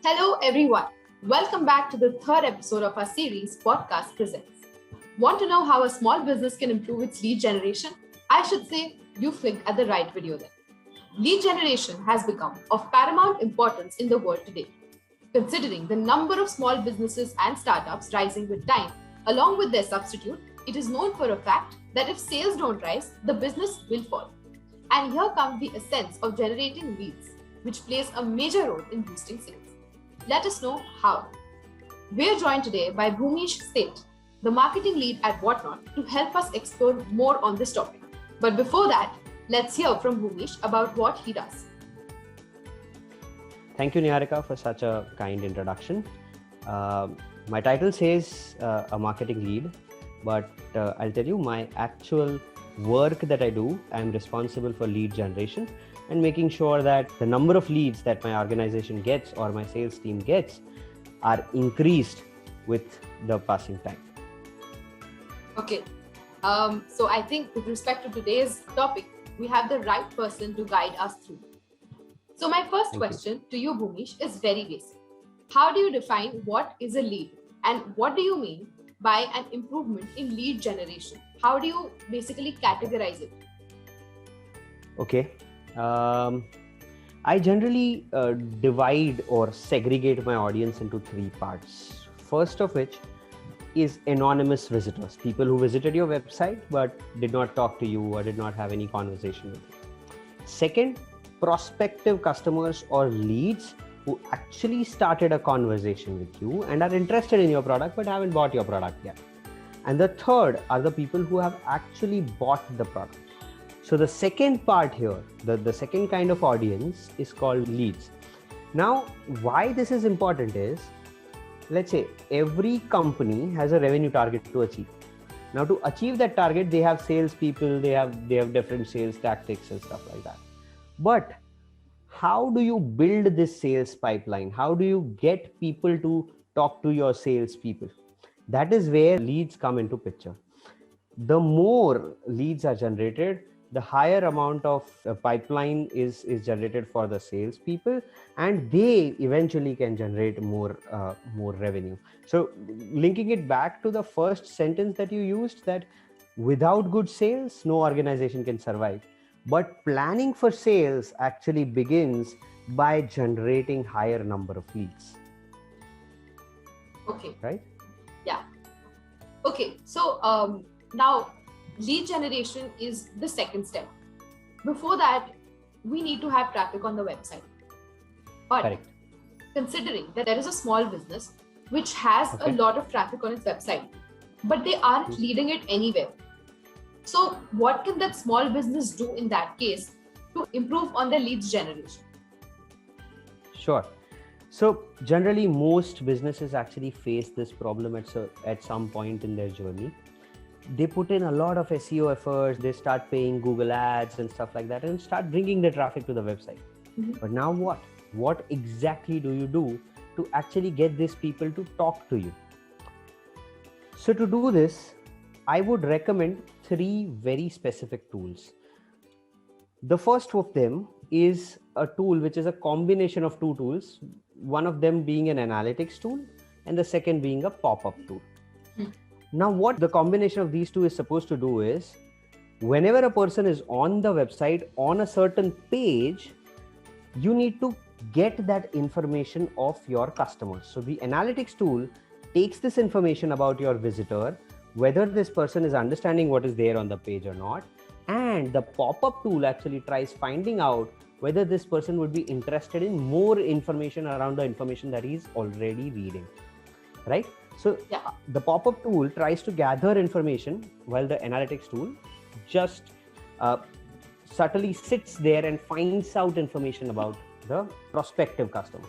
Hello, everyone. Welcome back to the third episode of our series, Podcast Presents. Want to know how a small business can improve its lead generation? I should say you clicked at the right video then. Lead generation has become of paramount importance in the world today. Considering the number of small businesses and startups rising with time, along with their substitute, it is known for a fact that if sales don't rise, the business will fall. And here comes the essence of generating leads, which plays a major role in boosting sales. Let us know how. We are joined today by Bhumish Seth, the marketing lead at Whatnot, to help us explore more on this topic. But before that, let's hear from Bhumish about what he does. Thank you, Niharika, for such a kind introduction. My title says a marketing lead, but I'll tell you my actual work that I do. I'm responsible for lead generation and making sure that the number of leads that my organization gets or my sales team gets are increased with the passing time. Okay. So I think with respect to today's topic, we have the right person to guide us through. So my first question to you, Bhumish, is very basic. How do you define what is a lead? And what do you mean by an improvement in lead generation? How do you basically categorize it? Okay. I generally divide or segregate my audience into three parts. First of which is anonymous visitors, people who visited your website but did not talk to you or did not have any conversation with you. Second, prospective customers or leads who actually started a conversation with you and are interested in your product but haven't bought your product yet. And the third are the people who have actually bought the product. So the second part here, the second kind of audience is called leads. Now, why this is important is, let's say every company has a revenue target to achieve. Now, to achieve that target, they have salespeople, they have different sales tactics and stuff like that. But how do you build this sales pipeline? How do you get people to talk to your salespeople? That is where leads come into picture. The more leads are generated, the higher amount of pipeline is generated for the salespeople, and they eventually can generate more revenue. So linking it back to the first sentence that you used, that without good sales, no organization can survive. But planning for sales actually begins by generating higher number of leads. Okay. Right? Yeah. Okay. So now lead generation is the second step. Before that, we need to have traffic on the website. But Correct. Considering that there is a small business which has a lot of traffic on its website, but they aren't leading it anywhere. So what can that small business do in that case to improve on their leads generation? Sure. So generally, most businesses actually face this problem at some point in their journey. They put in a lot of SEO efforts, they start paying Google ads and stuff like that and start bringing the traffic to the website. Mm-hmm. But now what? What exactly do you do to actually get these people to talk to you? So to do this, I would recommend three very specific tools. The first of them is a tool which is a combination of two tools, one of them being an analytics tool and the second being a pop-up tool. Now, what the combination of these two is supposed to do is, whenever a person is on the website on a certain page, you need to get that information of your customers. So the analytics tool takes this information about your visitor, whether this person is understanding what is there on the page or not. And the pop-up tool actually tries finding out whether this person would be interested in more information around the information that he's already reading, right? So the pop-up tool tries to gather information while the analytics tool just subtly sits there and finds out information about the prospective customer.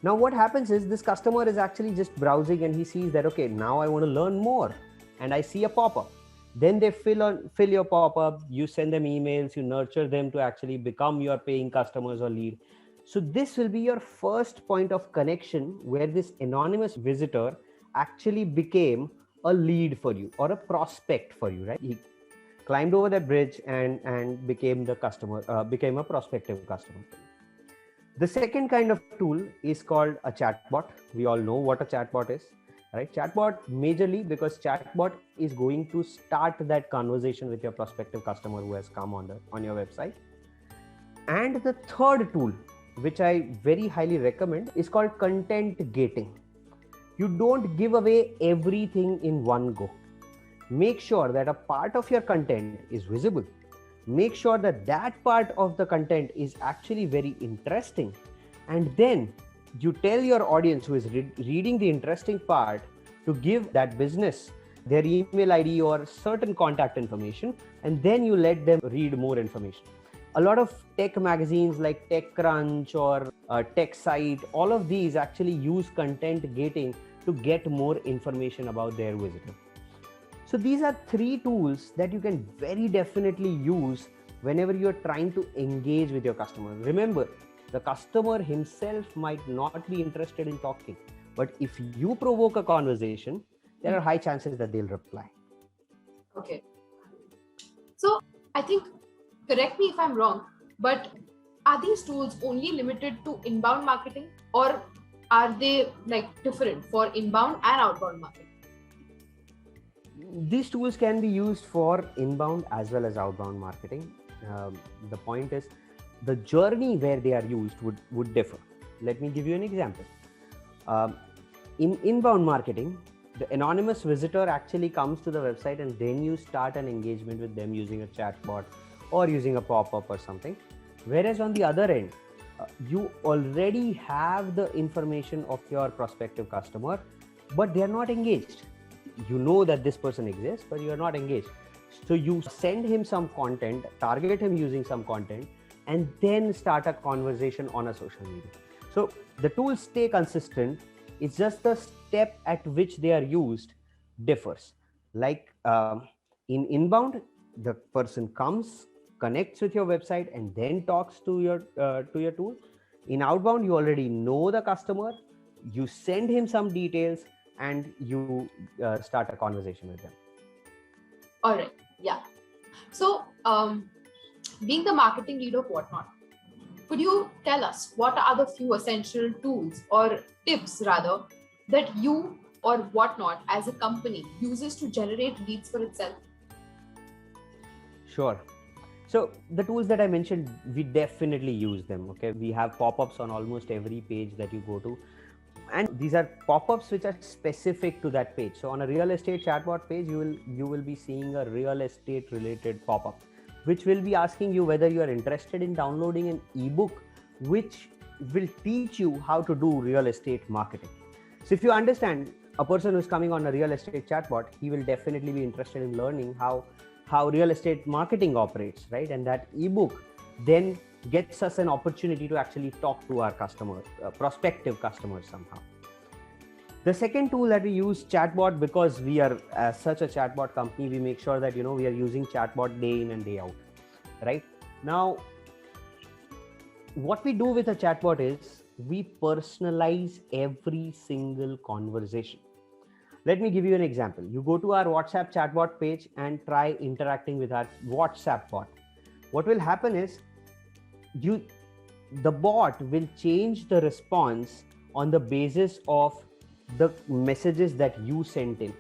Now what happens is, this customer is actually just browsing and he sees that, okay, now I want to learn more and I see a pop-up. Then they fill your pop-up, you send them emails, you nurture them to actually become your paying customers or lead. So this will be your first point of connection where this anonymous visitor actually became a lead for you or a prospect for you, right? He climbed over that bridge and became the customer, became a prospective customer. The second kind of tool is called a chatbot. We all know what a chatbot is, right? Chatbot majorly because chatbot is going to start that conversation with your prospective customer who has come on your website. And the third tool, which I very highly recommend, is called content gating. You don't give away everything in one go. Make sure that a part of your content is visible. Make sure that that part of the content is actually very interesting. And then you tell your audience who is reading the interesting part to give that business their email ID or certain contact information, and then you let them read more information. A lot of tech magazines like TechCrunch or TechSite, all of these actually use content gating to get more information about their visitor. So these are three tools that you can very definitely use whenever you're trying to engage with your customer. Remember, the customer himself might not be interested in talking, but if you provoke a conversation, there are high chances that they'll reply. Okay. So I think, correct me if I'm wrong, but are these tools only limited to inbound marketing, or are they like different for inbound and outbound marketing? These tools can be used for inbound as well as outbound marketing. The point is, the journey where they are used would differ. Let me give you an example. In inbound marketing, the anonymous visitor actually comes to the website and then you start an engagement with them using a chatbot or using a pop-up or something. Whereas on the other end, you already have the information of your prospective customer, but they are not engaged. You know that this person exists, but you are not engaged. So you send him some content, target him using some content, and then start a conversation on a social media. So the tools stay consistent. It's just the step at which they are used differs. Like in inbound, the person comes, connects with your website, and then talks to your tool. In outbound, you already know the customer. You send him some details, and you start a conversation with them. All right. Yeah. So, being the marketing lead of Whatnot, could you tell us what are the few essential tools or tips rather that you or Whatnot as a company uses to generate leads for itself? Sure. So the tools that I mentioned, we definitely use them. Okay. We have pop-ups on almost every page that you go to. And these are pop-ups which are specific to that page. So on a real estate chatbot page, you will be seeing a real estate related pop-up, which will be asking you whether you are interested in downloading an ebook, which will teach you how to do real estate marketing. So if you understand a person who's coming on a real estate chatbot, he will definitely be interested in learning how real estate marketing operates, right? And that ebook then gets us an opportunity to actually talk to our customer, prospective customers somehow. The second tool that we use, chatbot, because we are such a chatbot company, we make sure that we are using chatbot day in and day out, right? Now, what we do with a chatbot is we personalize every single conversation. Let me give you an example. You go to our WhatsApp chatbot page and try interacting with our WhatsApp bot. What will happen is the bot will change the response on the basis of the messages that you sent in.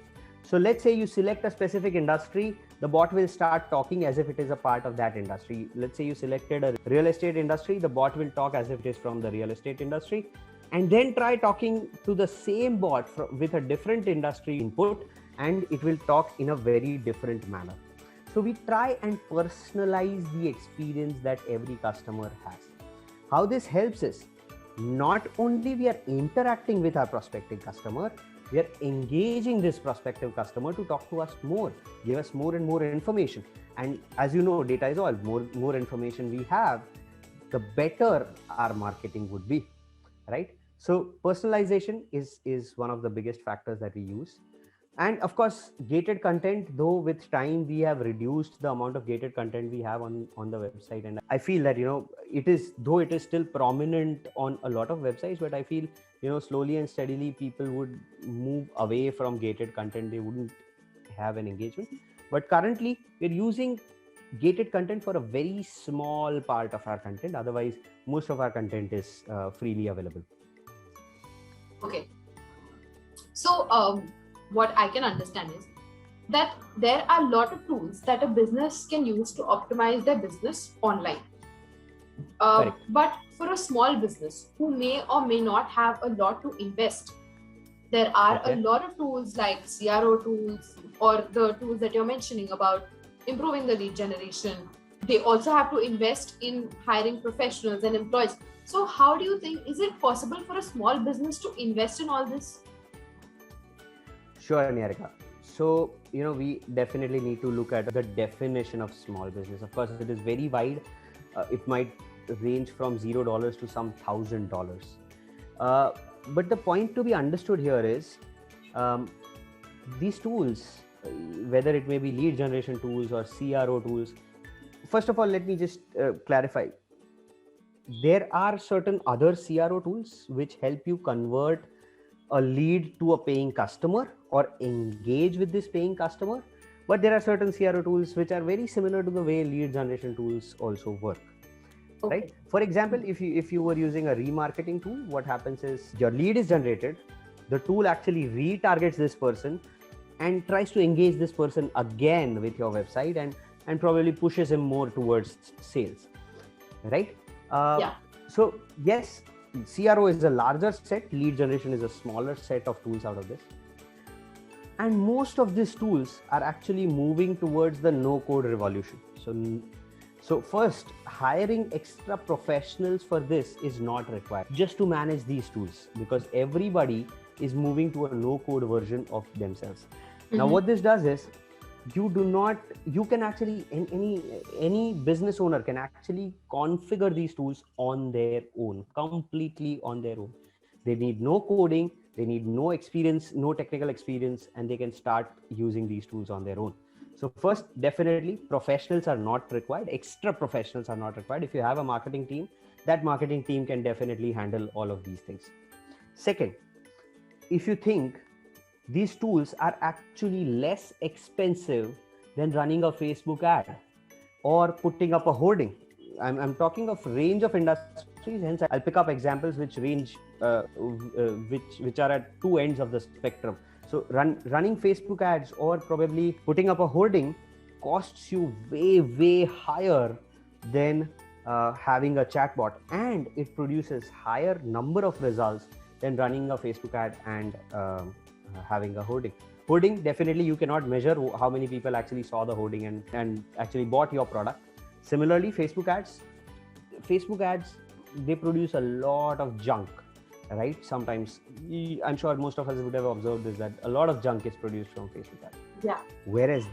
So let's say you select a specific industry, the bot will start talking as if it is a part of that industry. Let's say you selected a real estate industry, the bot will talk as if it is from the real estate industry. And then try talking to the same bot with a different industry input, and it will talk in a very different manner. So we try and personalize the experience that every customer has. How this helps is not only we are interacting with our prospective customer, we are engaging this prospective customer to talk to us more, give us more and more information. And as you know, data is all. More information we have, the better our marketing would be, right? So personalization is one of the biggest factors that we use. And of course, gated content, though with time we have reduced the amount of gated content we have on the website. And I feel that, it is still prominent on a lot of websites, but I feel, slowly and steadily people would move away from gated content. They wouldn't have an engagement. But currently we're using gated content for a very small part of our content. Otherwise, most of our content is freely available. Okay. So what I can understand is that there are a lot of tools that a business can use to optimize their business online. But for a small business who may or may not have a lot to invest, there are a lot of tools like CRO tools or the tools that you're mentioning about improving the lead generation. They also have to invest in hiring professionals and employees. So how do you think, is it possible for a small business to invest in all this? Sure, Niharika. So, we definitely need to look at the definition of small business. Of course, it is very wide. It might range from $0 to some $1,000. But the point to be understood here is these tools, whether it may be lead generation tools or CRO tools. First of all, let me just clarify. There are certain other CRO tools which help you convert a lead to a paying customer or engage with this paying customer. But there are certain CRO tools which are very similar to the way lead generation tools also work. Okay. Right? For example, if you were using a remarketing tool, what happens is your lead is generated, the tool actually retargets this person and tries to engage this person again with your website and probably pushes him more towards sales. Right? So yes, CRO is a larger set, lead generation is a smaller set of tools out of this. And most of these tools are actually moving towards the no-code revolution. So first, hiring extra professionals for this is not required just to manage these tools, because everybody is moving to a no-code version of themselves. Mm-hmm. Now, what this does is you can actually, any business owner can actually configure these tools on their own, completely on their own. They need no coding, they need no experience, no technical experience, and they can start using these tools on their own. So first, definitely professionals are not required. Extra professionals are not required. If you have a marketing team, that marketing team can definitely handle all of these things. Second, if you think these tools are actually less expensive than running a Facebook ad or putting up a hoarding. I'm talking of range of industries, hence I'll pick up examples which range, which are at two ends of the spectrum. So running Facebook ads or probably putting up a hoarding costs you way higher than having a chatbot, and it produces higher number of results than running a Facebook ad and having a hoarding. Hoarding, definitely you cannot measure how many people actually saw the hoarding and actually bought your product. Similarly, Facebook ads, they produce a lot of junk. Right? Sometimes, I'm sure most of us would have observed this, that a lot of junk is produced from Facebook ads. Yeah. Whereas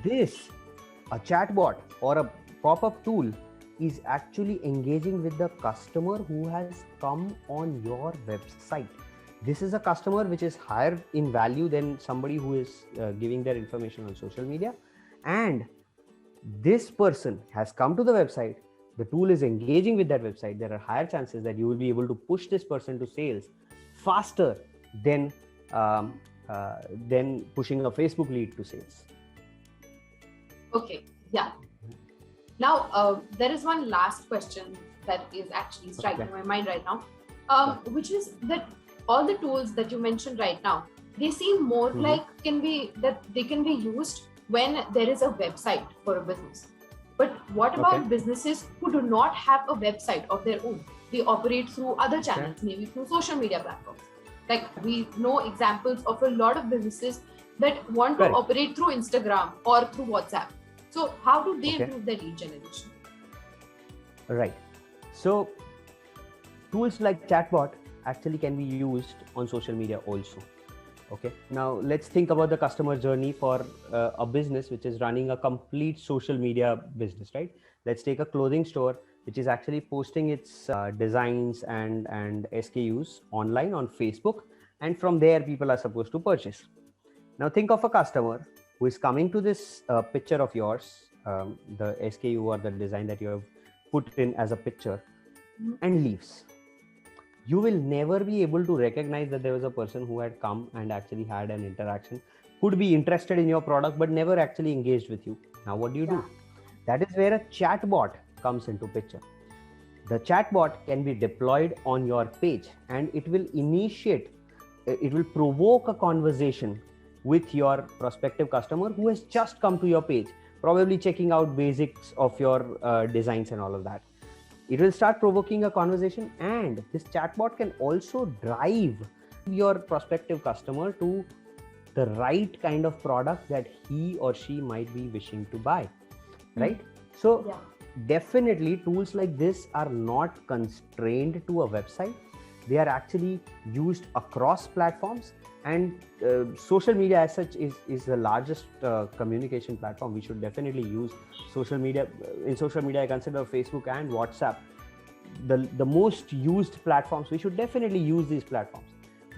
a chatbot or a pop-up tool is actually engaging with the customer who has come on your website. This is a customer which is higher in value than somebody who is giving their information on social media. And this person has come to the website. The tool is engaging with that website. There are higher chances that you will be able to push this person to sales faster than pushing a Facebook lead to sales. Okay, yeah. Now, there is one last question that is actually striking my mind right now, which is that all the tools that you mentioned right now, they seem more like they can be used when there is a website for a business. But what about businesses who do not have a website of their own? They operate through other channels, maybe through social media platforms. Like we know examples of a lot of businesses that want to operate through Instagram or through WhatsApp. So how do they improve their lead generation? Right. So tools like chatbot actually can be used on social media also. Okay. Now let's think about the customer journey for a business which is running a complete social media business, right? Let's take a clothing store which is actually posting its designs and SKUs online on Facebook, and from there people are supposed to purchase. Now think of a customer who is coming to this picture of yours, the SKU or the design that you have put in as a picture, and leaves. You will never be able to recognize that there was a person who had come and actually had an interaction, could be interested in your product, but never actually engaged with you. Now, what do you do? That is where a chatbot comes into picture. The chatbot can be deployed on your page and it will provoke a conversation with your prospective customer who has just come to your page, probably checking out basics of your designs and all of that. It will start provoking a conversation, and this chatbot can also drive your prospective customer to the right kind of product that he or she might be wishing to buy, right? So definitely tools like this are not constrained to a website. They are actually used across platforms, and social media as such is the largest communication platform. We should definitely use social media. In social media, I consider Facebook and WhatsApp the most used platforms. We should definitely use these platforms.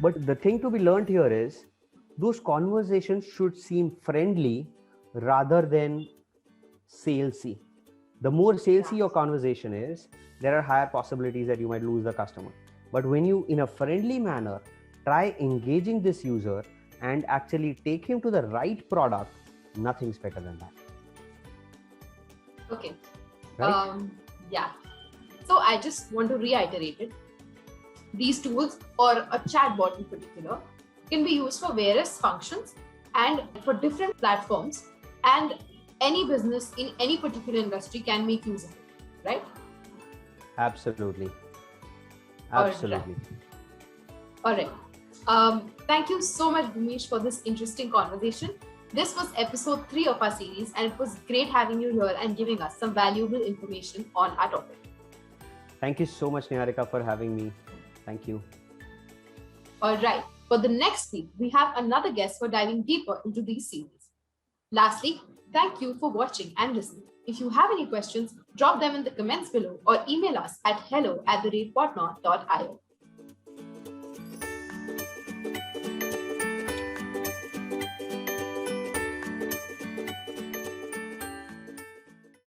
But the thing to be learned here is those conversations should seem friendly rather than salesy. The more salesy your conversation is, there are higher possibilities that you might lose the customer. But when you, in a friendly manner, try engaging this user and actually take him to the right product, nothing's better than that. Okay. Right? Yeah. So I just want to reiterate it. These tools, or a chatbot in particular, can be used for various functions and for different platforms, and any business in any particular industry can make use of it, right? Absolutely. Absolutely. All right. Thank you so much, Bhumish, for this interesting conversation. This was episode 3 of our series, and it was great having you here and giving us some valuable information on our topic. Thank you so much, Niharika, for having me. Thank you. All right. For the next week, we have another guest for diving deeper into these series. Lastly, thank you for watching and listening. If you have any questions, drop them in the comments below or email us at hello@podknot.io.